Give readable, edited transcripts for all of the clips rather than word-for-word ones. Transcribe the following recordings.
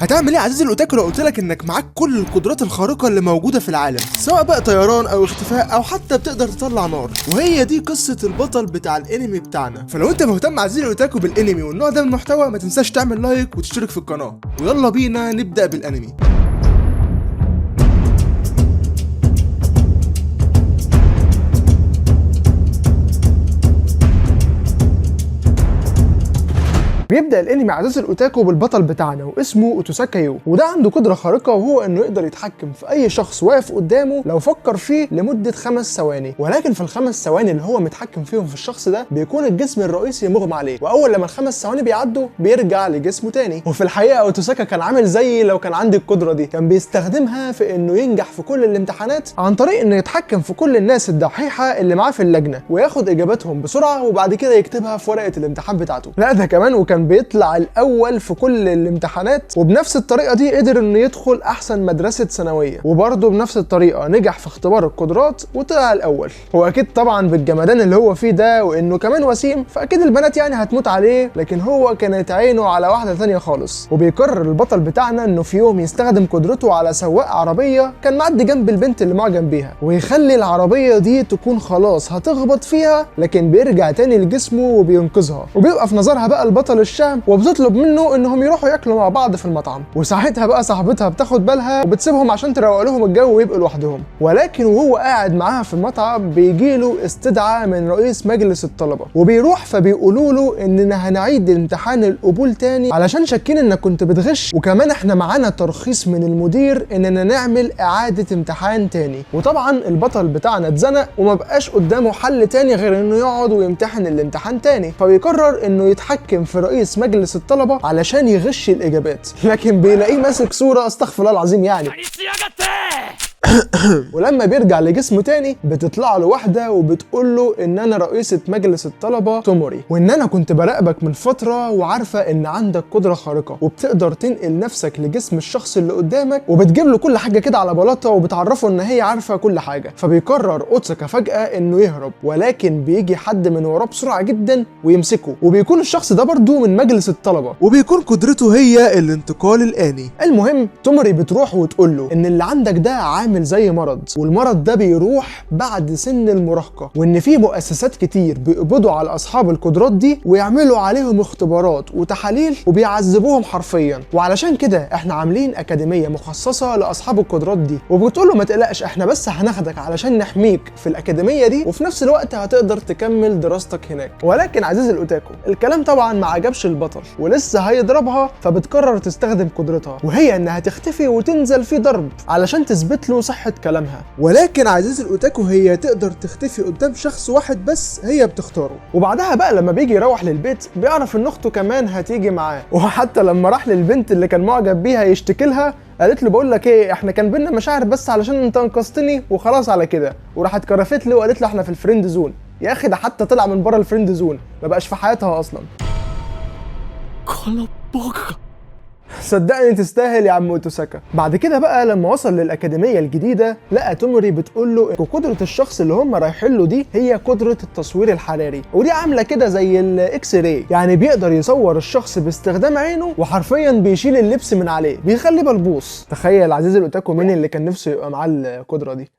هتعمل ايه يا عزيزي الاوتاكو لو قلت لك انك معاك كل القدرات الخارقه اللي موجوده في العالم، سواء بقى طيران او اختفاء او حتى بتقدر تطلع نار؟ وهي دي قصه البطل بتاع الانمي بتاعنا. فلو انت مهتم عزيزي الاوتاكو بالانمي والنوع ده من المحتوى، ما تنساش تعمل لايك وتشترك في القناه، ويلا بينا نبدا بالانمي. بيبدأ الانمي عزيزي الاوتاكو بالبطل بتاعنا واسمه اوتوساكا يو، وده عنده قدرة خارقة وهو انه يقدر يتحكم في اي شخص واقف قدامه لو فكر فيه لمدة 5 ثواني، ولكن في ال5 ثواني اللي هو متحكم فيهم في الشخص ده بيكون الجسم الرئيسي مغمى عليه، واول لما ال5 ثواني بيعدوا بيرجع لجسمه تاني. وفي الحقيقة اوتوساكا كان عامل زي لو كان عندي القدرة دي، كان بيستخدمها في انه ينجح في كل الامتحانات عن طريق انه يتحكم في كل الناس الدحيحة اللي معاه في اللجنة وياخد اجاباتهم بسرعة وبعد كده يكتبها في ورقة الامتحان بتاعته. لا ده كمان وكان بيطلع الاول في كل الامتحانات، وبنفس الطريقه دي قدر انه يدخل احسن مدرسه ثانويه، وبرضه بنفس الطريقه نجح في اختبار القدرات وطلع الاول. هو اكيد طبعا بالجمدان اللي هو فيه ده وانه كمان وسيم، فاكيد البنات يعني هتموت عليه، لكن هو كانت عينه على واحده ثانيه خالص. وبيقرر البطل بتاعنا انه في يوم يستخدم قدرته على سواق عربيه كان معدي جنب البنت اللي معجب بيها، ويخلي العربيه دي تكون خلاص هتخبط فيها، لكن بيرجع تاني لجسمه وبينقذها. وبيبقى في نظرها بقى البطل الشهم وبتطلب منه انهم يروحوا ياكلوا مع بعض في المطعم، وساعتها بقى صاحبتها بتاخد بالها وبتسيبهم عشان تروق لهم الجو ويبقوا لوحدهم. ولكن وهو قاعد معاها في المطعم بيجيله استدعاء من رئيس مجلس الطلبه، وبيروح فبيقولوا له اننا هنعيد امتحان القبول تاني علشان شاكين انك كنت بتغش، وكمان احنا معانا ترخيص من المدير اننا نعمل اعاده امتحان تاني. وطبعا البطل بتاعنا اتزنق وما بقاش قدامه حل تاني غير انه يقعد ويمتحن الامتحان تاني، فبيقرر انه يتحكم في رئيس مجلس الطلبه علشان يغش الاجابات، لكن بيلاقيه ماسك صوره استغفر الله العظيم يعني. ولما بيرجع لجسمه تاني بتطلع له واحده وبتقول له ان انا رئيسه مجلس الطلبه توموري، وان انا كنت براقبك من فتره وعارفه ان عندك قدره خارقه وبتقدر تنقل نفسك لجسم الشخص اللي قدامك، وبتجيب له كل حاجه كده على بلاطه وبتعرفه ان هي عارفه كل حاجه. فبيقرر اوتساكا فجاه انه يهرب، ولكن بيجي حد من وراه بسرعه جدا ويمسكه، وبيكون الشخص ده برضه من مجلس الطلبه، وبيكون قدرته هي الانتقال الآني. المهم توموري بتروح وتقول له ان اللي عندك ده عامل زي مرض، والمرض ده بيروح بعد سن المراهقه، وان في مؤسسات كتير بيقبضوا على اصحاب القدرات دي ويعملوا عليهم اختبارات وتحاليل وبيعذبوهم حرفيا، وعلشان كده احنا عاملين اكاديميه مخصصه لاصحاب القدرات دي. وبتقول له ما تقلقش، احنا بس هناخدك علشان نحميك في الاكاديميه دي، وفي نفس الوقت هتقدر تكمل دراستك هناك. ولكن عزيزي الاوتاكو الكلام طبعا ما عجبش البطل ولسه هيضربها، فبتقرر تستخدم قدرتها وهي انها تختفي وتنزل في ضرب علشان تثبت له صحة كلامها. ولكن عزيزي الاوتاكو هي تقدر تختفي قدام شخص واحد بس هي بتختاره. وبعدها بقى لما بيجي يروح للبيت بيعرف ان اخته كمان هتيجي معاه، وحتى لما راح للبنت اللي كان معجب بيها يشتكي لها قالت له بقول لك ايه، احنا كان بينا مشاعر بس علشان انت انقذتني وخلاص على كده، وراحت كرفت له وقالت له احنا في الفريند زون. يا اخي ده حتى طلع من بره الفريند زون، ما بقاش في حياتها اصلا. صدقني تستاهل يا عم اوتوساكا. بعد كده بقى لما وصل للأكاديمية الجديدة لقى توموري بتقول له ان قدرة الشخص اللي هم رايحين له دي هي قدرة التصوير الحراري، ودي عاملة كده زي الاكس راي، يعني بيقدر يصور الشخص باستخدام عينه وحرفيا بيشيل اللبس من عليه بيخليه بلبوس. تخيل عزيزي الاوتاكو مين اللي كان نفسه يبقى معاه القدرة دي.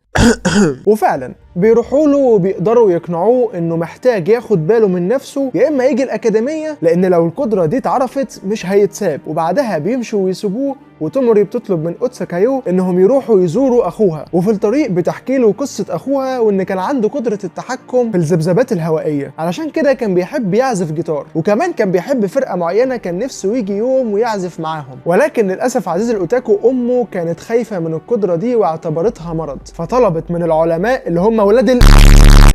وفعلا بيروحوا له وبيقدروا يقنعوه انه محتاج ياخد باله من نفسه يا اما يجي الاكاديميه، لان لو القدره دي اتعرفت مش هيتساب. وبعدها بيمشوا ويسيبوه، وتوموري بتطلب من اوتساكا يو انهم يروحوا يزوروا اخوها، وفي الطريق بتحكي له قصه اخوها وان كان عنده قدره التحكم في الذبذبات الهوائيه، علشان كده كان بيحب يعزف جيتار، وكمان كان بيحب فرقه معينه كان نفسه يجي يوم ويعزف معاهم. ولكن للاسف عزيزي الاوتاكو امه كانت خايفه من القدره دي واعتبرتها مرض، فطلبت من العلماء اللي هم ولاد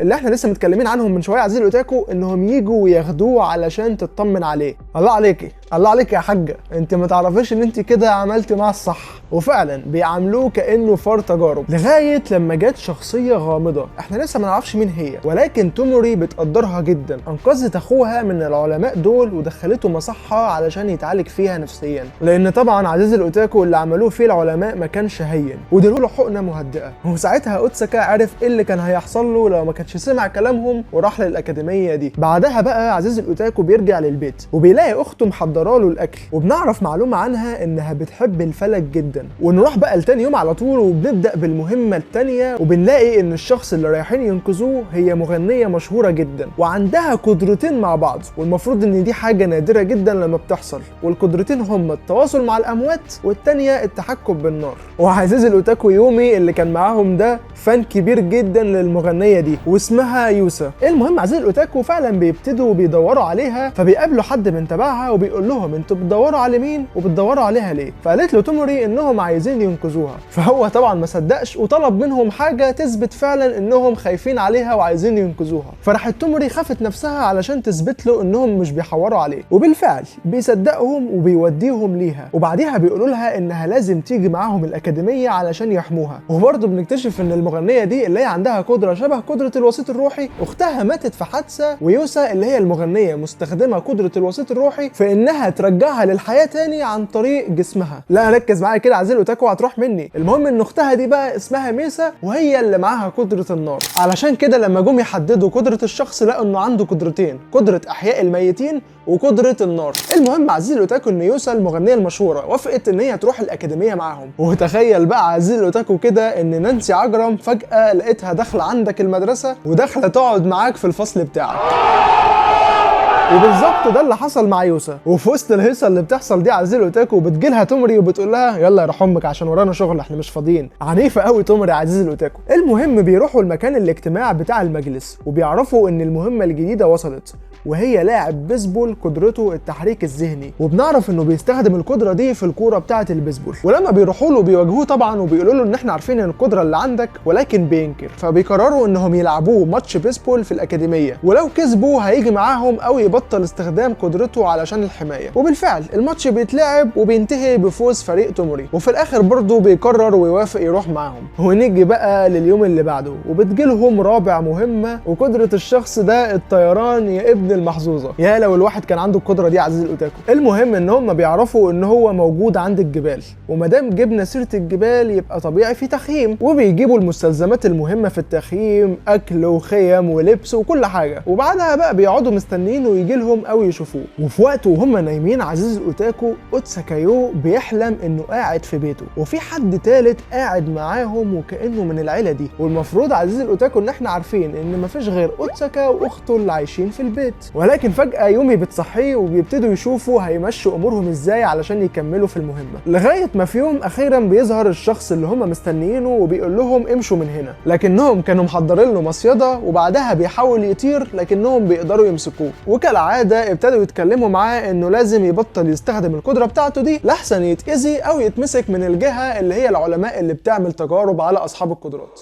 اللي احنا لسه متكلمين عنهم من شويه عزيزي الاوتاكو انهم يجوا وياخدوه علشان تطمن عليه. الله عليكي الله عليك يا حاجه، انت ما تعرفيش ان انت كده عملت معاه الصح. وفعلا بيعاملوه كانه فار تجارب، لغايه لما جت شخصيه غامضه احنا لسه ما نعرفش مين هي، ولكن توموري بتقدرها جدا، انقذت اخوها من العلماء دول ودخلته مصحه علشان يتعالج فيها نفسيا، لان طبعا عزيزي الاوتاكو اللي عملوه فيه العلماء ما كانش هين، وديله له حقنه مهدئه. وساعتها وساعتها اوتساكا عرف ايه اللي كان هيحصل له لو ما كانش سمع كلامهم وراح للاكاديميه دي. بعدها بقى عزيز الاوتاكو بيرجع للبيت وبيلاقي اخته محضره له الاكل، وبنعرف معلومه عنها انها بتحب الفلك جدا. ونروح بقى لتاني يوم على طول وبنبدا بالمهمه الثانيه، وبنلاقي ان الشخص اللي رايحين ينقذوه هي مغنيه مشهوره جدا وعندها قدرتين مع بعض، والمفروض ان دي حاجه نادره جدا لما بتحصل. والقدرتين هما التواصل مع الاموات والتانيه التحكم بالنار. وعزيز الاوتاكو يومي اللي كان معاهم ده فان كبير جدا للمغنيه دي واسمها يوسا. المهم عزيز الاوتاكو فعلا بيبتدوا بيدوروا عليها، فبيقابلوا حد من تبعها وبيقول لهم انتوا بتدوروا على مين وبتدوروا عليها ليه؟ فقالت له توموري انهم عايزين ينقذوها. فهو طبعا ما صدقش وطلب منهم حاجه تثبت فعلا انهم خايفين عليها وعايزين ينقذوها. فراحت توموري خافت نفسها علشان تثبت له انهم مش بيحوروا عليه، وبالفعل بيصدقهم وبيوديهم ليها. وبعديها بيقولوا لها انها لازم تيجي معاهم الاكاديميه علشان يحموها. وبرضه بنكتشف ان المغنيه دي اللي هي عندها قدره شبه قدره الوسيط الروحي، اختها ماتت في حادثه، ويوسا اللي هي المغنيه مستخدمه قدره الوسيط الروحي في انها ترجعها للحياه تاني عن طريق جسمها. لا ركز معايا كده عزيز الاوتاكو هتروح مني. المهم ان اختها دي بقى اسمها ميسا وهي اللي معاها قدره النار. علشان كده لما جم يحددوا قدره الشخص لقوا انه عنده قدرتين، قدره احياء الميتين وقدره النار. المهم عزيز الاوتاكو ان يوسا المغنيه المشهوره وافقت ان هي تروح الاكاديميه معاهم. وتخيل بقى عزيز الاوتاكو كده ان نانسي عجرم فجاه لقيتها داخله عندك المدرسه وداخله تقعد معاك في الفصل بتاعك. وبالظبط ده اللي حصل مع يوسا. وفي وسط الهيصه اللي بتحصل دي عزيز الاوتاكو بتجيلها توموري وبتقول لها يلا يروح امك عشان ورانا شغل احنا مش فاضيين. عنيفه قوي توموري عزيز الاوتاكو. المهم بيروحوا المكان الاجتماع بتاع المجلس وبيعرفوا ان المهمه الجديده وصلت، وهي لاعب بيسبول قدرته التحريك الذهني، وبنعرف انه بيستخدم القدره دي في الكوره بتاعه البيسبول. ولما بيروحوا له بيواجهوه طبعا وبيقولوا له ان احنا عارفين ان القدره اللي عندك، ولكن بينكر. فبيقرروا انهم يلعبوه ماتش بيسبول في الاكاديميه، ولو كسبوا هيجي معاهم او يبطل استخدام قدرته علشان الحمايه. وبالفعل الماتش بيتلعب وبينتهي بفوز فريق توموري، وفي الاخر برضه بيقرر ويوافق يروح معاهم. ونيجي بقى لليوم اللي بعده وبتجيلهم رابع مهمه، وقدره الشخص ده الطيران يا ابن المحظوظه. يا لو الواحد كان عنده القدره دي عزيز الاوتاكو. المهم ان هم بيعرفوا ان هو موجود عند الجبال، وما دام جبنا سيره الجبال يبقى طبيعي في تخييم، وبيجيبوا المستلزمات المهمه في التخييم، اكل وخيم ولبس وكل حاجه. وبعدها بقى بيقعدوا مستنيين ويجي لهم او يشوفوه. وفي وقت وهم نايمين عزيز الاوتاكو اوتساكايو بيحلم انه قاعد في بيته وفي حد ثالث قاعد معاهم وكانه من العيله دي. والمفروض عزيز الاوتاكو ان احنا عارفين ان مفيش غير اوتساكا واخته اللي عايشين في البيت. ولكن فجأة يومي بتصحيه وبيبتدوا يشوفوا هيمشوا امورهم ازاي علشان يكملوا في المهمة، لغاية ما في يوم اخيرا بيظهر الشخص اللي هم مستنيينه وبيقول لهم امشوا من هنا، لكنهم كانوا محضرين له مصيدة وبعدها بيحاول يطير لكنهم بيقدروا يمسكوه. وكالعادة ابتدوا يتكلموا معاه انه لازم يبطل يستخدم القدرة بتاعته دي لحسن يتأذي او يتمسك من الجهة اللي هي العلماء اللي بتعمل تجارب على اصحاب القدرات.